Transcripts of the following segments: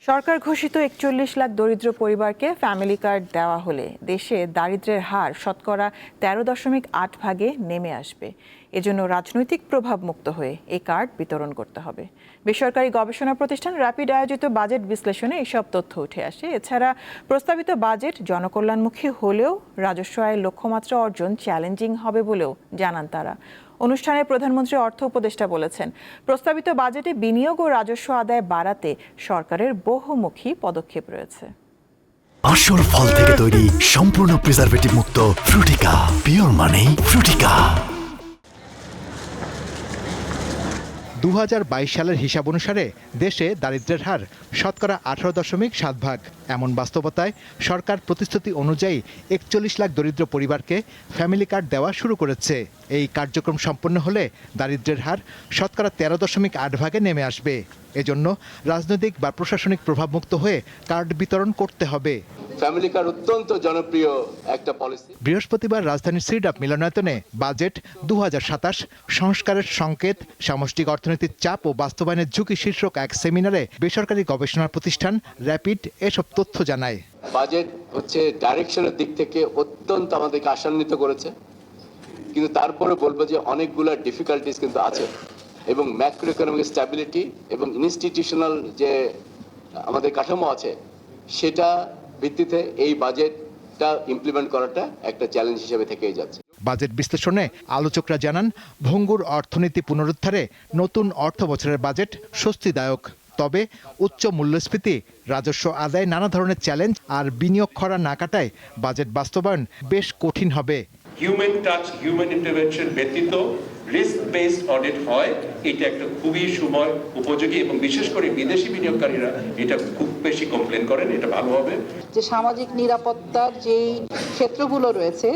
সরকার ঘোষিত ৪১ লাখ দরিদ্র পরিবারকে ফ্যামিলি কার্ড দেওয়া হলে দেশে দারিদ্র্যের হার শতকরা ১৩.৮ ভাগে নেমে আসবে। এজন্য রাজনৈতিক প্রভাব মুক্ত হয়ে এই কার্ড বিতরণ করতে হবে। বেসরকারি গবেষণা প্রতিষ্ঠান র্যাপিড আয়োজিত বাজেট বিশ্লেষণে এসব তথ্য উঠে আসে। এছাড়া প্রস্তাবিত বাজেট জনকল্যাণমুখী হলেও রাজস্ব আয়ের লক্ষ্যমাত্রা অর্জন চ্যালেঞ্জিং হবে বলেও জানান তারা। অনুষ্ঠানে প্রধানমন্ত্রী অর্থ উপদেষ্টা বলেছেন, প্রস্তাবিত বাজেটে বিনিয়োগ ও রাজস্ব আদায় বাড়াতে সরকারের বহুমুখী পদক্ষেপ রয়েছে। আসল ফল থেকে তৈরি সম্পূর্ণ প্রিজারভেটিভ মুক্ত ফ্রুটিকা, পিওর মানে ফ্রুটিকা। ২০২২ সালের হিসাব অনুসারে দেশে দারিদ্র্যের হার শতকরা ১৮.৭ ভাগ। এমন বাস্তবতায় সরকার প্রতিশ্রুতি অনুযায়ী ৪১ লাখ দরিদ্র পরিবারকে ফ্যামিলি কার্ড দেওয়া শুরু করেছে। এই কার্যক্রম সম্পন্ন হলে দারিদ্র্যের হার শতকরা ১৩.৮ ভাগে নেমে আসবে। এজন্য রাজনৈতিক বা প্রশাসনিক প্রভাবমুক্ত হয়ে কার্ড বিতরণ করতে হবে। ফ্যামিলি কার্ড অত্যন্ত জনপ্রিয় একটা পলিসি। বৃহস্পতিবার রাজধানীর সিডাপ মিলনায়তনে বাজেট ২০২৭ সংস্কারের সংকেত, সামষ্টিক অর্থনীতির চাপ ও বাস্তবায়নের ঝুঁকি শীর্ষক এক সেমিনারে বেসরকারি গবেষণা প্রতিষ্ঠান র্যাপিড এসব তথ্য জানায়। বাজেট হচ্ছে ডাইরেকশনের দিক থেকে অত্যন্ত আমাদেরকে আশান্বিত করেছে, কিন্তু তারপরে বলবো যে অনেকগুলো ডিফিকাল্টিস কিন্তু আছে এবং ম্যাক্রো ইকোনমিক স্ট্যাবিলিটি এবং ইনস্টিটিউশনাল যে আমাদের কাঠামো আছে সেটা ভিত্তিতে এই বাজেটটা ইমপ্লিমেন্ট করাটা একটা চ্যালেঞ্জ হিসেবে থেকেই যাচ্ছে। বাজেট বিশ্লেষণে আলোচকরা জানান, ভঙ্গুর অর্থনীতি পুনরুদ্ধারে নতুন অর্থ বছরের বাজেট স্বস্তিদায়ক। তবে উচ্চ মূল্যস্ফীতি, রাজস্ব আদায় নানা ধরনের চ্যালেঞ্জ আর বিনিয়োগ খরা না কাটায় বাজেট বাস্তবায়ন বেশ কঠিন হবে। হিউম্যান টাচ, হিউম্যান ইন্টারভেনশন ব্যতীত রিস্ক বেসড অডিট হয়, এটা একটা খুবই সময় উপযোগী এবং বিশেষ করে বিদেশি বিনিয়োগকারীরা এটা খুব বেশি কমপ্লেন করেন। এটা ভালো হবে যে সামাজিক নিরাপত্তার যেই ক্ষেত্রগুলো রয়েছে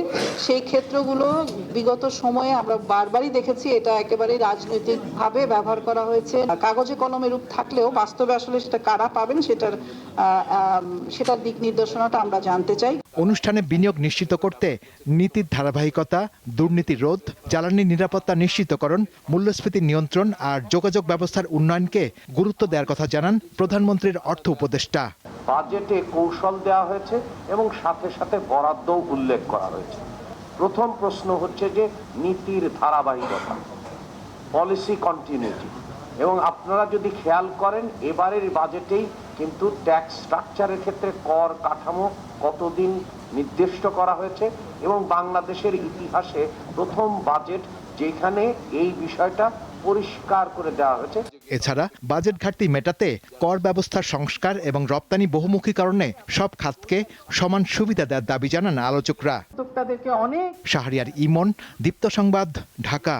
সেই ক্ষেত্রগুলো বিগত সময়ে আমরা বারবারই দেখেছি এটা একেবারে রাজনৈতিকভাবে ব্যবহার করা হয়েছে। কাগজে কলমে রূপ থাকলেও বাস্তবে আসলে সেটা কারা পাবেন সেটার দিক নির্দেশনাটা আমরা জানতে চাই। অনুষ্ঠানে বিনিয়োগ নিশ্চিত করতে নীতির ধারাবাহিকতা, দুর্নীতি রোধ, জ্বালানি নিরাপত্তা নিশ্চিতকরণ, মূল্যস্ফীতি নিয়ন্ত্রণ আর যোগাযোগ ব্যবস্থার উন্নয়নকে গুরুত্ব দেওয়ার কথা জানান প্রধানমন্ত্রীর অর্থ উপদেষ্টা। বাজেটে কৌশল দেওয়া হয়েছে এবং সাথে সাথে বরাদ্দও উল্লেখ করা হয়েছে। প্রথম প্রশ্ন হচ্ছে যে নীতির ধারাবাহিকতা, পলিসি কন্টিনিউটি। এবং আপনারা যদি খেয়াল করেন এবারের বাজেটেই কিন্তু ট্যাক্স স্ট্রাকচারের ক্ষেত্রে কর কাঠামো কতদিন নির্দিষ্ট করা হয়েছে এবং বাংলাদেশের ইতিহাসে প্রথম বাজেট যেখানে এই বিষয়টা পরিষ্কার করে দেওয়া হয়েছে। এছাড়া বাজেট ঘাটতি মেটাতে কর ব্যবস্থার সংস্কার এবং রপ্তানি বহুমুখীকরণে সব খাতকে সমান সুবিধা দেওয়ার দাবি জানান আলোচকরা। শাহরিয়ার ইমন, দীপ্ত সংবাদ, ঢাকা।